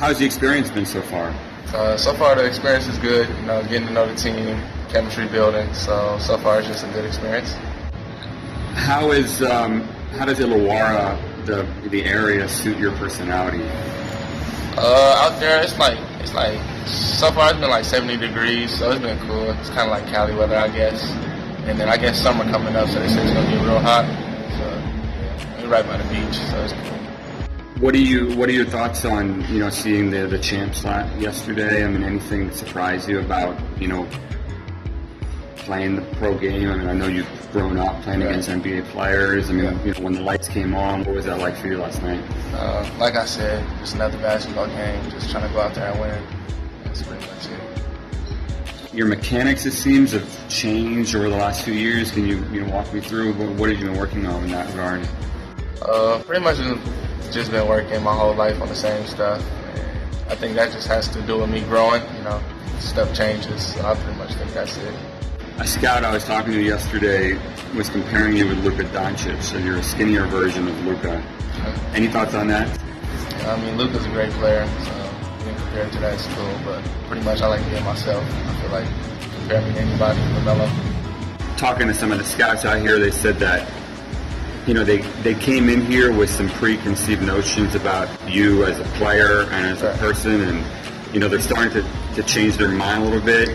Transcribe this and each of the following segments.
How's the experience been so far? So far the experience is good. Getting to know the team, chemistry building. So far it's just a good experience. How does Illawarra, the area, suit your personality? Out there it's like so far it's been like 70 degrees, so it's been cool. It's kind of like Cali weather, I guess. And then I guess summer coming up, so they say it's gonna get real hot. So yeah, we're right by the beach, so it's cool. What are your thoughts on seeing the champs yesterday? I mean, anything that surprised you about playing the pro game? I mean, I know you've grown up playing against NBA players. I mean, when the lights came on, what was that like for you last night? Like I said, just another basketball game. Just trying to go out there and win. That's pretty much it. Your mechanics, it seems, have changed over the last few years. Can you walk me through what have you been working on in that regard? Pretty much just been working my whole life on the same stuff. And I think that just has to do with me growing. Stuff changes. So I pretty much think that's it. A scout I was talking to yesterday was comparing you with Luka Doncic, so you're a skinnier version of Luka. Any thoughts on that? I mean, Luka's a great player, so being compared to that is cool, but pretty much I like being myself. I feel like compare me to anybody, LaMelo. Talking to some of the scouts out here, they said that they came in here with some preconceived notions about you as a player and as a person, and they're starting to change their mind a little bit.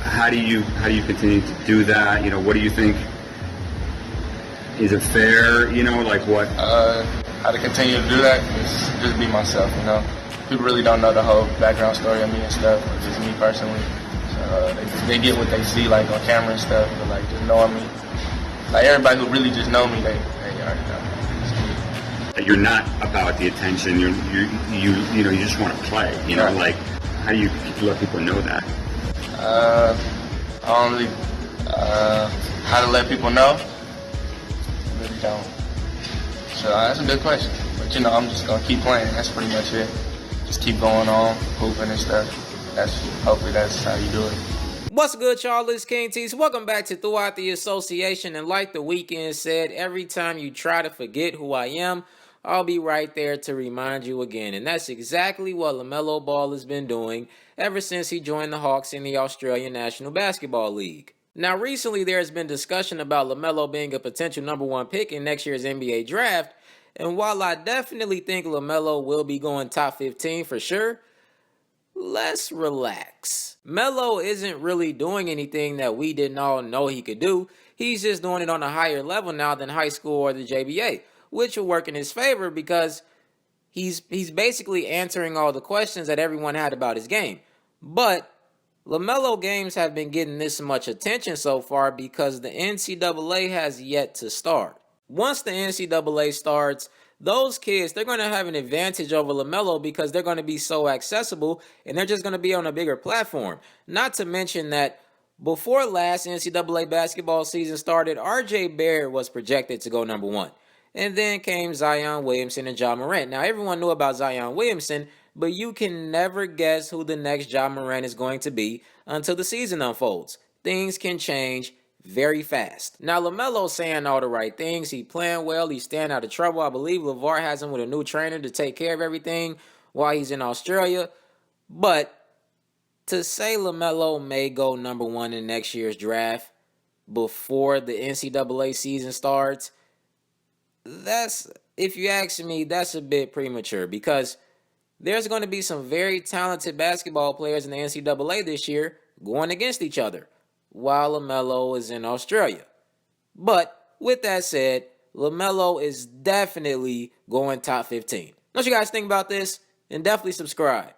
How do you continue to do that? What do you think? Is it fair? Like what? How to continue to do that is just be myself. People really don't know the whole background story of me and stuff. It's just me personally. So they get what they see like on camera and stuff, but like just knowing me. Like everybody who really just know me, they already know. You're not about the attention. You just want to play. Like how do you let people know that? I don't really how to let people know. I really don't. So that's a good question. But I'm just gonna keep playing. That's pretty much it. Just keep going on, hooping and stuff. Hopefully that's how you do it. What's good, y'all? It's kingtise. Welcome back to Throughout the Association. And like the weekend said, every time you try to forget who I am, I'll be right there to remind you again. And that's exactly what LaMelo Ball has been doing ever since he joined the Hawks in the Australian National Basketball League. Now, recently there has been discussion about LaMelo being a potential #1 pick in next year's NBA draft. And while I definitely think LaMelo will be going top 15 for sure, let's relax. Melo isn't really doing anything that we didn't all know he could do. He's just doing it on a higher level now than high school or the JBA, which will work in his favor because he's basically answering all the questions that everyone had about his game. But LaMelo games have been getting this much attention so far because the NCAA has yet to start. Once the NCAA starts, those kids, they're going to have an advantage over LaMelo because they're going to be so accessible and they're just going to be on a bigger platform. Not to mention that before last NCAA basketball season started, R.J. Barrett was projected to go #1. And then came Zion Williamson and Ja Morant. Now, everyone knew about Zion Williamson, but you can never guess who the next Ja Morant is going to be until the season unfolds. Things can change very fast. Now, LaMelo's saying all the right things. He's playing well. He's staying out of trouble. I believe LeVar has him with a new trainer to take care of everything while he's in Australia. But to say LaMelo may go #1 in next year's draft before the NCAA season starts, if you ask me, that's a bit premature because there's going to be some very talented basketball players in the NCAA this year going against each other while LaMelo is in Australia. But with that said, LaMelo is definitely going top 15. What you guys think about this? And definitely subscribe.